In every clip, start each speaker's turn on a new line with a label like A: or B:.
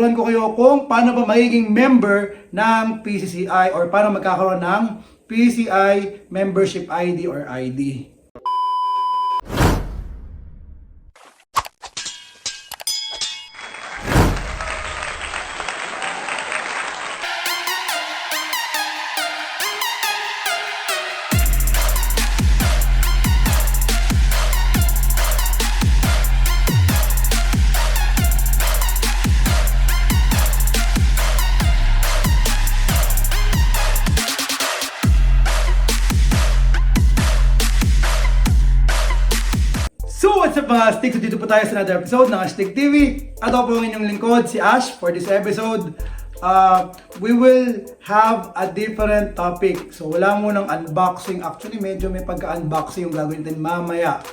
A: tuturuan ko kayo kung paano ba magiging member ng PCCI or paano magkakaroon ng PCI Membership ID or ID. So what's up mga Sticks? Dito po tayo sa another episode ng Stick TV. At ako po ang inyong lingkod, si Ash. For this episode, we will have a different topic. So wala munang unboxing. Actually, medyo may pagka-unboxing yung gagawin natin mamaya.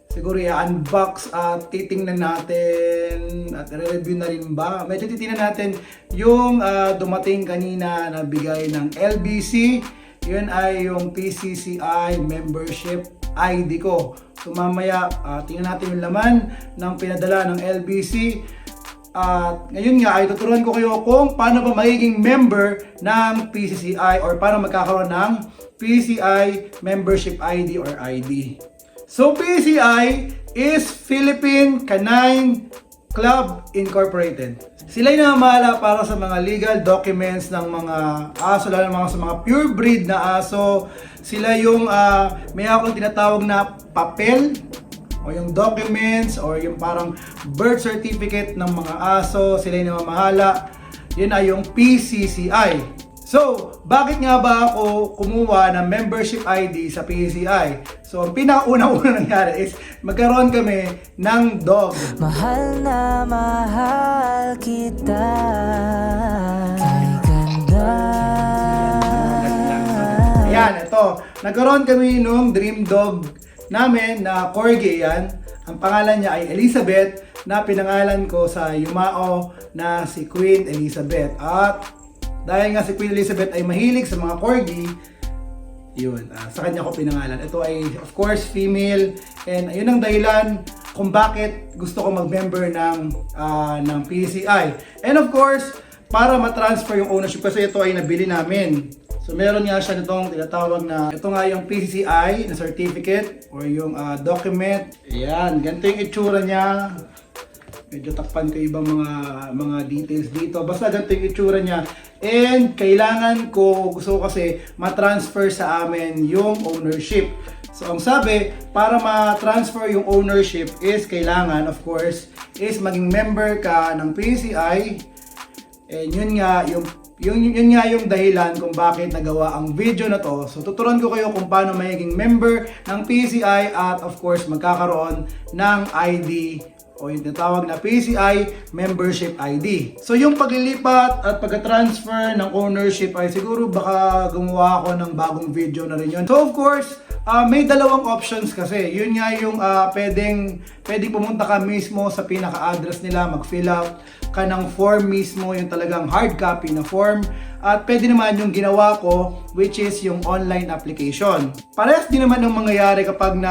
A: Siguro i-unbox at titingnan natin at i-review na rin ba. Medyo titingnan natin yung dumating kanina na bigay ng LBC. Yun ay yung PCCI membership ID ko. So mamaya, tingnan natin yung laman ng pinadala ng LBC. At ngayon nga ay tuturuan ko kayo kung paano ba magiging member ng PCCI or paano magkakaroon ng PCI Membership ID or ID. So PCI is Philippine Canine Club Incorporated. Sila yung namamahala para sa mga legal documents ng mga aso, lalo na sa mga pure breed na aso. Sila yung may akong tinatawag na papel o yung documents or yung parang birth certificate ng mga aso. Sila yung namamahala. Yun ay yung PCCI. So, bakit nga ba ako kumuha ng membership ID sa PCCI? So, ang pinakaunang-unang nangyari is magkaroon kami ng dog.
B: Mahal na mahal kita, kay ganda.
A: Ayan, ito. Nagkaroon kami nung dream dog namin na Corgi yan. Ang pangalan niya ay Elizabeth na pinangalan ko sa yumao na si Queen Elizabeth. At dahil nga si Queen Elizabeth ay mahilig sa mga Corgi, yun, sa kanya ko pinangalan. Ito ay of course female and ayun ang dahilan kung bakit gusto ko mag-member ng PCI. And of course, para ma-transfer yung ownership kasi ito ay nabili namin. So meron nga siya nitong tinatawag na, ito nga yung PCCI na certificate or yung document. Ayan, ganito yung itsura niya. Medyo takpan ko ibang mga details dito. Basta ganito yung itsura niya. And kailangan ko, gusto ko kasi ma-transfer sa amin yung ownership. So ang sabi, para ma-transfer yung ownership is kailangan, of course, is maging member ka ng PCI. And yun nga yung dahilan kung bakit nagawa ang video na to. So tuturuan ko kayo kung paano maging member ng PCI at of course magkakaroon ng ID o yung tinatawag na PCI Membership ID. So yung paglilipat at pagka-transfer ng ownership ay siguro baka gumawa ako ng bagong video na rin yun. So of course, may dalawang options kasi. Yun nga yung pwedeng pumunta ka mismo sa pinaka-address nila, mag-fill out ka ng form mismo, yung talagang hard copy na form. At pwede naman yung ginawa ko, which is yung online application. Parehas din naman yung mangyayari kapag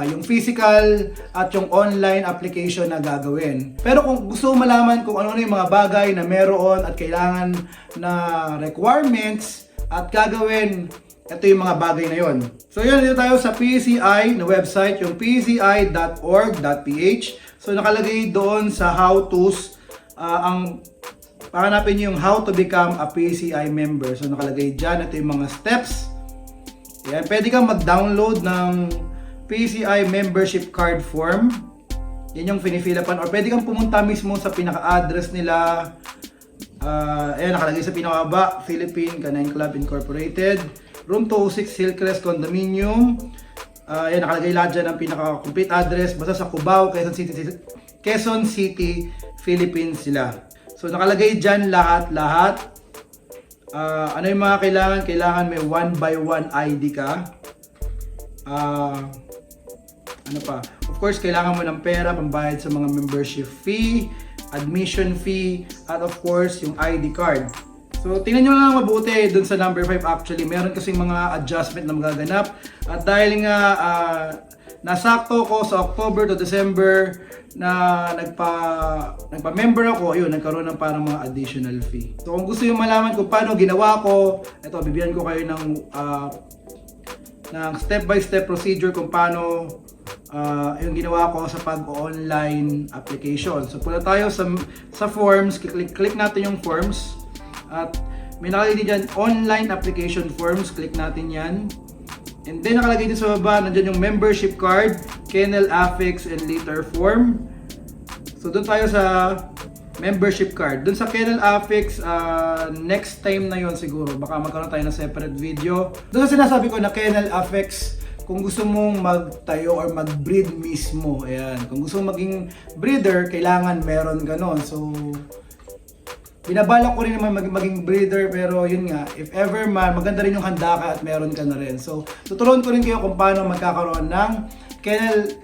A: yung physical at yung online application na gagawin. Pero kung gusto mo malaman kung ano yung mga bagay na meron at kailangan na requirements at gagawin, ito yung mga bagay na yon. So yun, dito tayo sa PCI na website, yung pci.org.ph. So nakalagay doon sa how-tos, hanapin nyo yung how to become a PCI member. So nakalagay dyan, ito yung mga steps. Ayan, pwede kang mag-download ng PCI membership card form. Yan yung finifilapan. Or pwede kang pumunta mismo sa pinaka-address nila. Ayan, nakalagay sa pinakababa, Philippine Canine Club Incorporated, Room 206 Hillcrest Condominium. Ayan, nakalagay lahat dyan ang pinaka-complete address. Basta sa Cubao, Quezon City, Philippines sila. So nakalagay dyan lahat. Ano yung mga kailangan? Kailangan may 1 by 1 ID ka. Ano pa? Of course, kailangan mo ng pera pambayad sa mga membership fee, admission fee, at of course, yung ID card. So tingnan nyo lang mabuti dun sa number 5 actually. Meron kasing mga adjustment na magaganap. At dahil nga nasakto ko sa October to December na nagpa-member ako, ayun, nagkaroon ng parang mga additional fee. So kung gusto yung malaman kung paano ginawa ko, ito, bibigyan ko kayo ng step-by-step procedure kung paano yung ginawa ko sa pag-online application. So punta tayo sa forms, click natin yung forms at may nakalagay din dyan, online application forms, click natin yan. And then nakalagay din sa baba, nandyan yung membership card, kennel affix, and litter form. So doon tayo sa membership card. Doon sa kennel affix, next time na yon siguro. Baka magkaroon tayo ng separate video. Doon sa sinasabi ko na kennel affix, kung gusto mong magtayo or mag-breed mismo. Ayan. Kung gusto mong maging breeder, kailangan meron ganon. So, binabalak ko rin naman maging breeder, pero yun nga, if ever man, maganda rin yung handa ka at meron ka na rin. So, tuturuan ko rin kayo kung paano magkakaroon ng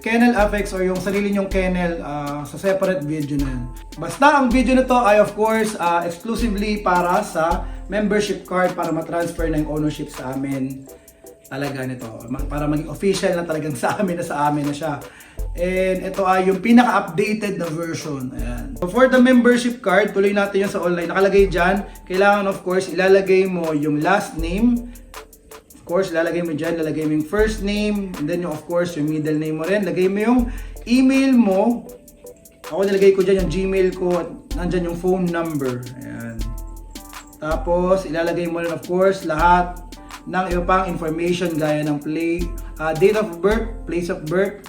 A: kennel affix or yung sarili nyong kennel sa separate video na yun. Basta ang video na to ay of course exclusively para sa membership card para ma-transfer na yung ownership sa amin talaga nito. Para maging official na talagang sa amin na siya. And ito ay yung pinaka-updated na version. Ayan. So for the membership card, tuloy natin yun sa online. Nakalagay dyan, kailangan of course ilalagay mo yung last name. Of course, ilalagay mo dyan, ilalagay mo yung first name, and then yung of course yung middle name mo rin. Lagay mo yung email mo. Ako nilagay ko dyan yung Gmail ko at nandyan yung phone number. Ayan. Tapos ilalagay mo rin of course lahat ng iba pang information gaya ng date of birth, place of birth.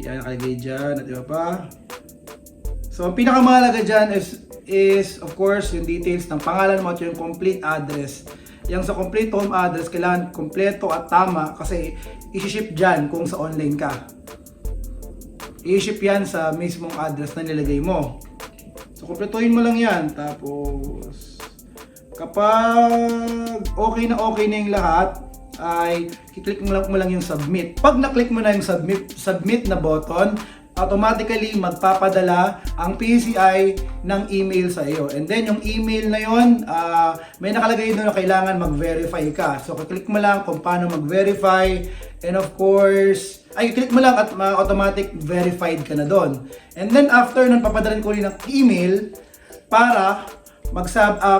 A: Yan, nakalagay dyan at iba pa. So, ang pinakamahalaga dyan is of course, yung details ng pangalan mo at yung complete address. Yung sa complete home address, kailangan kompleto at tama kasi isi-ship dyan kung sa online ka. I-ship yan sa mismong address na nilagay mo. So, kompletuhin mo lang yan. Tapos, kapag okay na yung lahat, ay i-click mo lang yung submit. Pag na-click mo na yung submit na button, automatically magpapadala ang PCI ng email sa iyo. And then yung email na yon, may nakalagay doon na kailangan mag-verify ka. So click mo lang kung paano mag-verify, and of course, click mo lang at automatic verified ka na doon. And then after nun, papadalan ko rin ng email para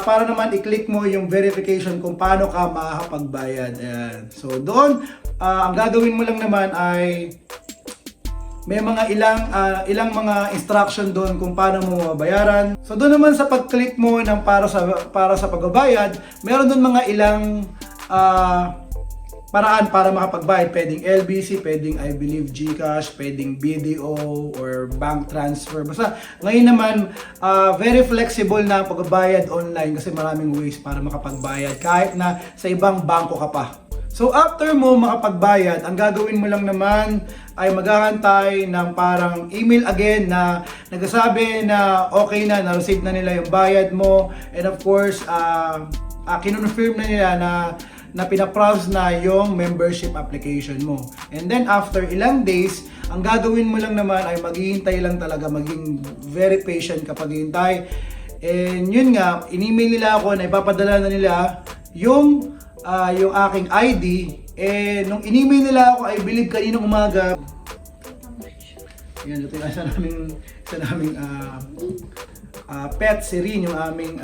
A: para naman i-click mo yung verification kung paano ka makakapagbayad. Ayan. So doon, ang gagawin mo lang naman ay may mga ilang mga instruction doon kung paano mo bayaran. So doon naman sa pag-click mo ng para sa pagbabayad, meron doon mga ilang paraan para makapagbayad. Pwedeng LBC, pwedeng I believe GCash, pwedeng BDO or bank transfer. Basta ngayon naman very flexible na ang pagbabayad online kasi maraming ways para makapagbayad kahit na sa ibang bangko ka pa. So after mo makapagbayad, ang gagawin mo lang naman ay maghahantay ng parang email again na nagsasabi na okay na-receive na nila yung bayad mo, and of course kinonfirm na nila na pinaprocess na yung membership application mo. And then after ilang days, ang gagawin mo lang naman ay maghihintay lang talaga, maging very patient kapag hihintay. And yun nga, in-email nila ako na ipapadala na nila yung aking ID. And nung in-email nila ako, I believe kaninang umaga. Yan, ito yung isa naming pet, si Rin, yung aming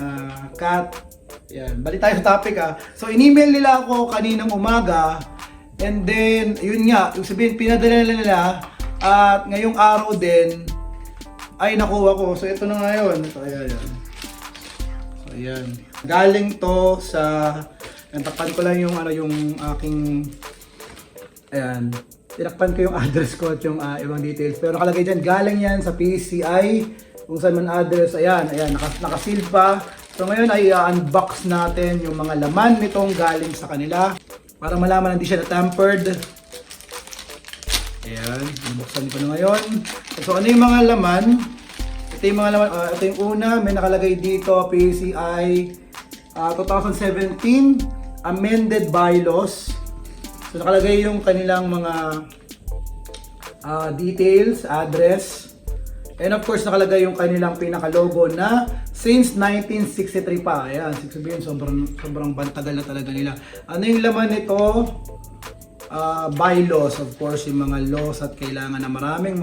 A: cat. Yan, balik tayo sa topic So, in-email nila ako kaninang umaga, and then, yun nga, yung sabihin, pinadala nila, at ngayong araw din, ay nakuha ko. So, ito na ngayon. Ito, ayan. So, ayan. Galing to sa, takpan ko lang yung aking, ayan, tinakpan ko yung address ko at yung ibang details. Pero nakalagay dyan, galing yan sa PCI, kung saan man address, ayan, nakaseal pa. So ngayon ay unbox natin yung mga laman nitong galing sa kanila para malaman hindi siya na-tampered. Ayan, unboxan ko na ngayon. So ano yung mga laman? Ito yung mga laman, ito yung una, may nakalagay dito, PCI 2017 amended bylaws. So nakalagay yung kanilang mga details, address. And of course, nakalagay yung kanilang pinaka-logo na since 1963 pa. Ayan, sabihin, sobrang bantagal na talaga nila. Ano yung laman nito? bylaws, of course, yung mga laws at kailangan na marami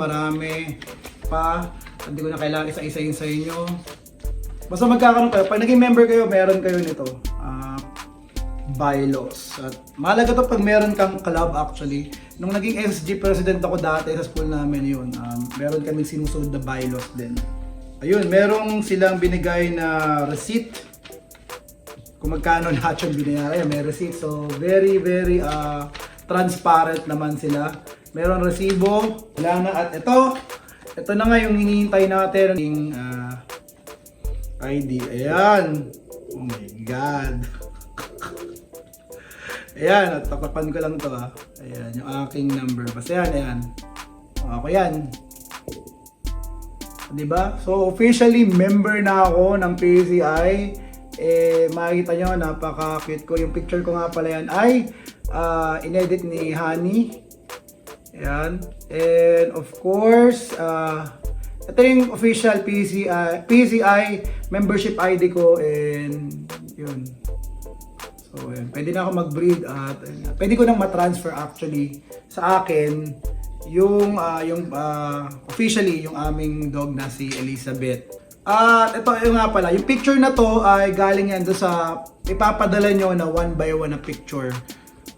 A: pa. Hindi ko na kailangan isa-isayin sa inyo. Basta magkakaroon kayo, pag naging member kayo, meron kayo nito. Bylaws. At mahalaga to pag meron kang club actually. Nung naging SG president ako dati sa school namin yun, meron kaming sinusunod na bylaws din. Ayun, merong silang binigay na receipt. Kung magkano lahat yung binayaran, may receipt. So, very transparent naman sila. Meron resibo. Wala na. At ito na nga yung hinihintay natin. Yung ID. Ayan. Oh my God. Ayan, at tapapan ko lang to ha. Ayan, yung aking number. Basta yan. Ako yan. Diba? So, officially member na ako ng PCI. Makikita nyo, napaka-cute ko. Yung picture ko nga pala yan ay inedit ni Honey. Ayan. And of course, ito yung official PCI membership ID ko. And yun. So, yun. Pwede na ako mag-breed at pwede ko nang ma-transfer actually sa akin yung officially yung aming dog na si Elizabeth. At ito yung nga pala, yung picture na to ay galing yan do sa ipapadala nyo na 1x1 na picture.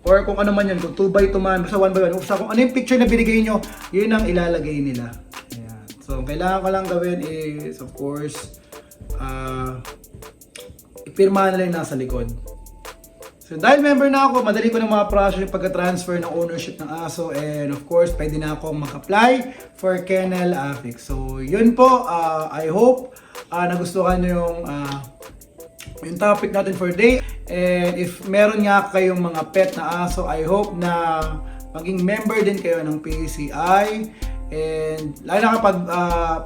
A: Or kung ano man yan, kung 2x2 man, basta 1x1. Basta kung ano yung picture na binigay nyo, yun ang ilalagay nila. Ayan. So, kailangan ko lang gawin is, of course, ipirmahan nila yung nasa likod. So, dahil member na ako, madali ko na mga process yung pagka-transfer ng ownership ng aso. And of course, pwede na akong mag-apply for kennel affix. So, yun po. I hope nagustuhan nyo yung topic natin for today. And if meron nga kayong mga pet na aso, I hope na maging member din kayo ng PCI. And lalo na kapag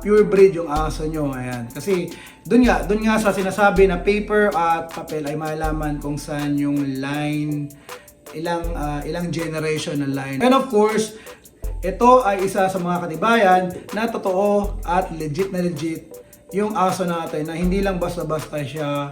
A: pure breed yung aso nyo, ayan. Kasi dun nga sa sinasabi na paper at papel ay malalaman kung saan yung line, ilang generation na line. And of course, ito ay isa sa mga katibayan na totoo at legit yung aso natin, na hindi lang basta-basta siya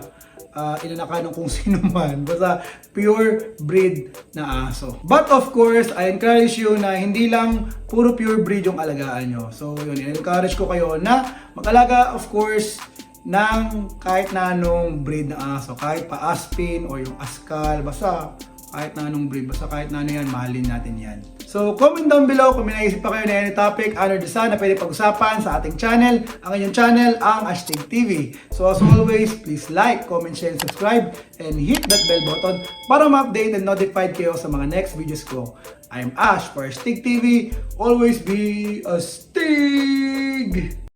A: inanakan ng kung sino man, basta pure breed na aso. But of course, I encourage you na hindi lang puro pure breed yung alagaan nyo. So yun, encourage ko kayo na mag-alaga of course ng kahit na anong breed na aso, kahit pa Aspin or yung Askal, basta kahit na anong breed, basta kahit na ano yan, mahalin natin yan. So, comment down below kung may naisip pa kayo na any topic under the sun na pwede pag-usapan sa ating channel. Ang inyong channel, ang Astig TV. So, as always, please like, comment, share, and subscribe, and hit that bell button para ma-update and notified kayo sa mga next videos ko. I'm Ash for Astig TV. Always be Astig!